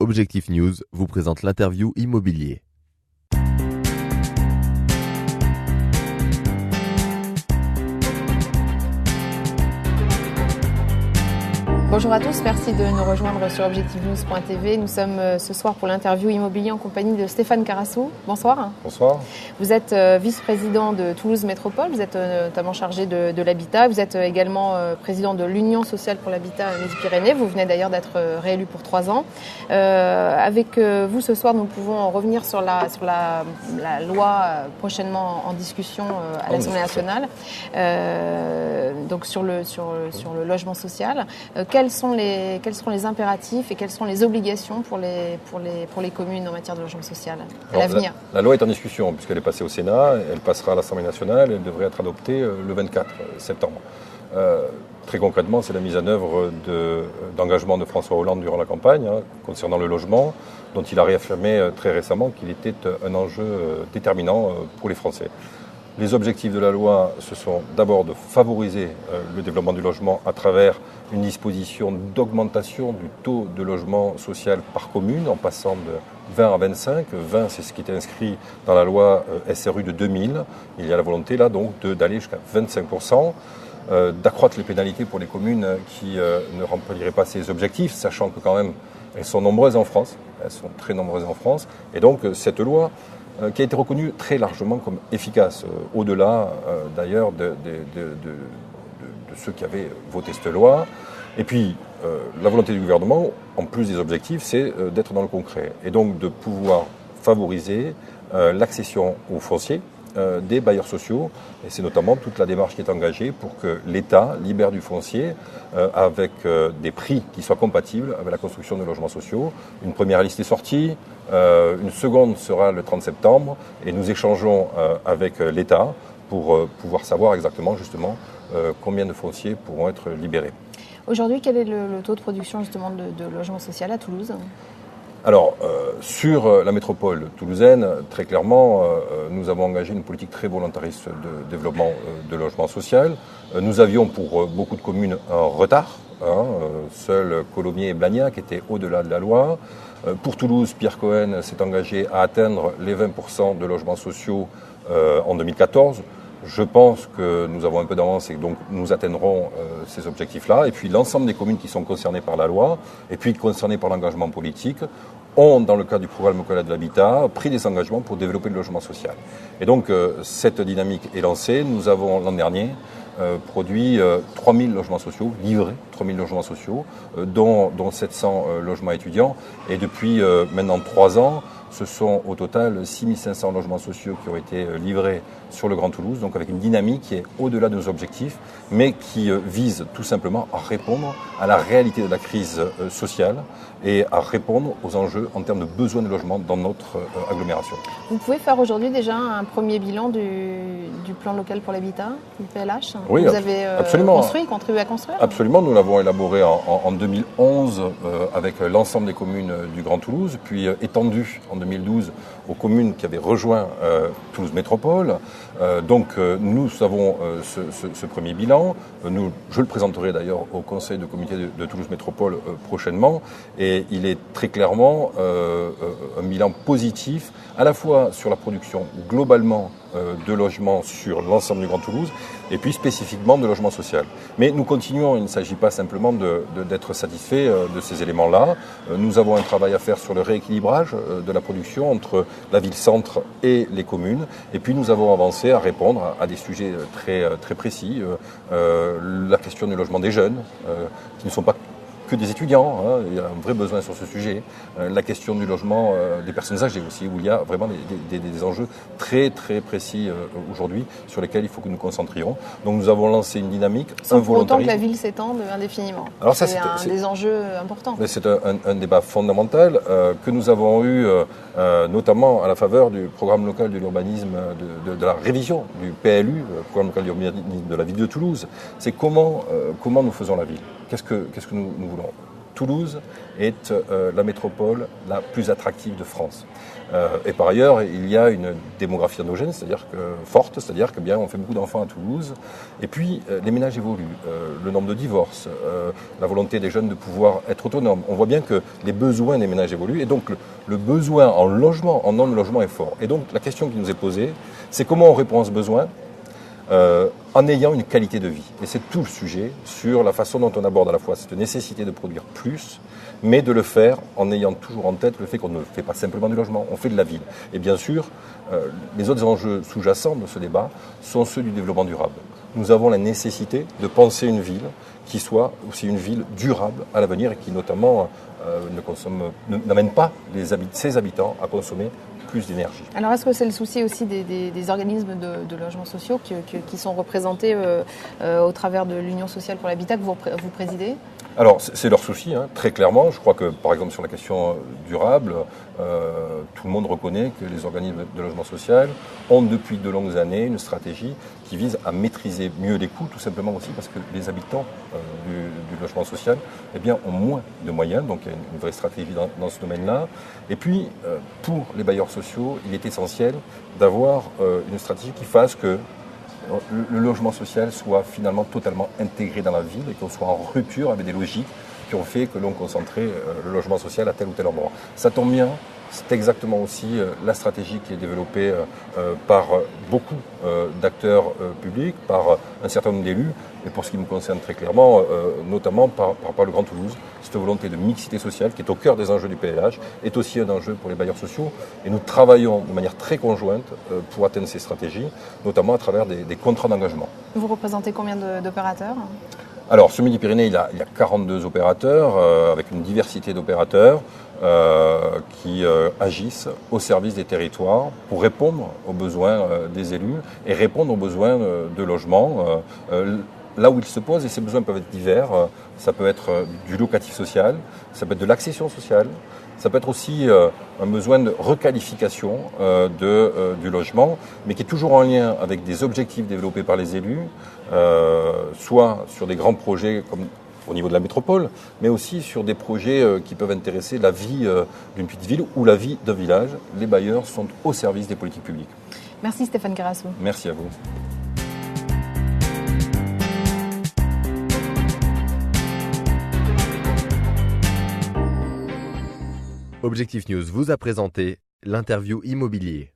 Objectif News vous présente l'interview immobilier. Bonjour à tous, merci de nous rejoindre sur objectivenews.tv. Nous sommes ce soir pour l'interview immobilier en compagnie de Stéphane Carassou. Bonsoir. Bonsoir. Vous êtes vice-président de Toulouse Métropole, vous êtes notamment chargé de l'habitat, vous êtes également président de l'Union sociale pour l'habitat Midi-Pyrénées. Vous venez d'ailleurs d'être réélu pour 3 ans. Avec vous ce soir, nous pouvons revenir sur la loi prochainement en discussion à l'Assemblée nationale, donc sur le logement social. Quels sont les impératifs et quelles sont les obligations pour les communes en matière de logement social à l'avenir? La loi est en discussion puisqu'elle est passée au Sénat, elle passera à l'Assemblée nationale et elle devrait être adoptée le 24 septembre. Très concrètement, c'est la mise en œuvre d'engagement de François Hollande durant la campagne concernant le logement, dont il a réaffirmé très récemment qu'il était un enjeu déterminant pour les Français. Les objectifs de la loi, ce sont d'abord de favoriser le développement du logement à travers une disposition d'augmentation du taux de logement social par commune, en passant de 20 à 25. 20, c'est ce qui est inscrit dans la loi SRU de 2000. Il y a la volonté là donc d'aller jusqu'à 25%, d'accroître les pénalités pour les communes qui ne rempliraient pas ces objectifs, sachant que quand même elles sont nombreuses en France, elles sont très nombreuses en France, et donc cette loi qui a été reconnue très largement comme efficace, au-delà d'ailleurs de ceux qui avaient voté cette loi. Et puis, la volonté du gouvernement, en plus des objectifs, c'est d'être dans le concret. Et donc de pouvoir favoriser l'accession au foncier des bailleurs sociaux. Et c'est notamment toute la démarche qui est engagée pour que l'État libère du foncier avec des prix qui soient compatibles avec la construction de logements sociaux. Une première liste est sortie, une seconde sera le 30 septembre et nous échangeons avec l'État pour pouvoir savoir exactement justement combien de fonciers pourront être libérés. Aujourd'hui, quel est le taux de production justement de logement social à Toulouse ? Alors, sur la métropole toulousaine, très clairement, nous avons engagé une politique très volontariste de développement de logement social. Nous avions pour beaucoup de communes un retard. Seuls Colomiers et Blagnac étaient au-delà de la loi. Pour Toulouse, Pierre Cohen s'est engagé à atteindre les 20% de logements sociaux en 2014. Je pense que nous avons un peu d'avance et donc nous atteindrons ces objectifs-là. Et puis l'ensemble des communes qui sont concernées par la loi et puis concernées par l'engagement politique ont, dans le cadre du programme local de l'habitat, pris des engagements pour développer le logement social. Et donc cette dynamique est lancée. Nous avons l'an dernier produit 3000 logements sociaux, livrés 3000 logements sociaux, dont 700 logements étudiants. Et depuis maintenant 3 ans, ce sont au total 6500 logements sociaux qui ont été livrés sur le Grand Toulouse, donc avec une dynamique qui est au-delà de nos objectifs, mais qui vise tout simplement à répondre à la réalité de la crise sociale et à répondre aux enjeux en termes de besoins de logement dans notre agglomération. Vous pouvez faire aujourd'hui déjà un premier bilan du plan local pour l'habitat, du PLH. Oui, vous avez contribué à construire. Absolument, nous l'avons élaboré en 2011 avec l'ensemble des communes du Grand Toulouse, puis étendu en 2012 aux communes qui avaient rejoint Toulouse Métropole. Donc nous avons ce premier bilan. Je le présenterai d'ailleurs au Conseil de comité de Toulouse Métropole prochainement. Et il est très clairement un bilan positif, à la fois sur la production globalement de logements sur l'ensemble du Grand Toulouse, et puis spécifiquement de logement social. Mais nous continuons, il ne s'agit pas simplement d'être satisfait de ces éléments-là. Nous avons un travail à faire sur le rééquilibrage de la production entre la ville-centre et les communes. Et puis nous avons avancé à répondre à des sujets très précis. La question du logement des jeunes, qui ne sont pas que des étudiants, il y a un vrai besoin sur ce sujet. La question du logement des personnes âgées aussi, où il y a vraiment des enjeux très précis aujourd'hui sur lesquels il faut que nous concentrions. Donc nous avons lancé une dynamique, sans pour autant que la ville s'étende indéfiniment. Alors ça, c'est des enjeux importants. Mais c'est un débat fondamental que nous avons eu notamment à la faveur du programme local de l'urbanisme, de la révision du PLU, programme local de l'urbanisme de la ville de Toulouse. C'est comment nous faisons la ville. Qu'est-ce que nous voulons ? Toulouse est la métropole la plus attractive de France. Et par ailleurs, il y a une démographie endogène, forte, c'est-à-dire que bien, on fait beaucoup d'enfants à Toulouse. Et puis, les ménages évoluent, le nombre de divorces, la volonté des jeunes de pouvoir être autonomes. On voit bien que les besoins des ménages évoluent, et donc le besoin en logement, en non-logement est fort. Et donc, la question qui nous est posée, c'est comment on répond à ce besoin en ayant une qualité de vie. Et c'est tout le sujet sur la façon dont on aborde à la fois cette nécessité de produire plus, mais de le faire en ayant toujours en tête le fait qu'on ne fait pas simplement du logement, on fait de la ville. Et bien sûr, les autres enjeux sous-jacents de ce débat sont ceux du développement durable. Nous avons la nécessité de penser une ville qui soit aussi une ville durable à l'avenir et qui notamment n'amène pas ses habitants à consommer plus d'énergie. Alors est-ce que c'est le souci aussi des organismes de logements sociaux qui sont représentés au travers de l'Union sociale pour l'habitat que vous présidez ? Alors c'est leur souci, très clairement. Je crois que par exemple sur la question durable, tout le monde reconnaît que les organismes de logement social ont depuis de longues années une stratégie qui vise à maîtriser mieux les coûts, tout simplement aussi parce que les habitants du logement social ont moins de moyens, donc il y a une vraie stratégie dans ce domaine-là. Et puis pour les bailleurs sociaux, il est essentiel d'avoir une stratégie qui fasse que le logement social soit finalement totalement intégré dans la ville et qu'on soit en rupture avec des logiques qui ont fait que l'on concentrait le logement social à tel ou tel endroit. Ça tombe bien, c'est exactement aussi la stratégie qui est développée par beaucoup d'acteurs publics, par un certain nombre d'élus, et pour ce qui me concerne très clairement, notamment par le Grand Toulouse, cette volonté de mixité sociale qui est au cœur des enjeux du PLH, est aussi un enjeu pour les bailleurs sociaux, et nous travaillons de manière très conjointe pour atteindre ces stratégies, notamment à travers des contrats d'engagement. Vous représentez combien d'opérateurs ? Alors, sur Midi-Pyrénées, il y a 42 opérateurs, avec une diversité d'opérateurs qui agissent au service des territoires pour répondre aux besoins des élus et répondre aux besoins de logement là où ils se posent. Et ces besoins peuvent être divers. Ça peut être du locatif social, ça peut être de l'accession sociale, ça peut être aussi un besoin de requalification du logement, mais qui est toujours en lien avec des objectifs développés par les élus, soit sur des grands projets comme au niveau de la métropole, mais aussi sur des projets qui peuvent intéresser la vie d'une petite ville ou la vie d'un village. Les bailleurs sont au service des politiques publiques. Merci Stéphane Carasso. Merci à vous. Objectif News vous a présenté l'interview immobilier.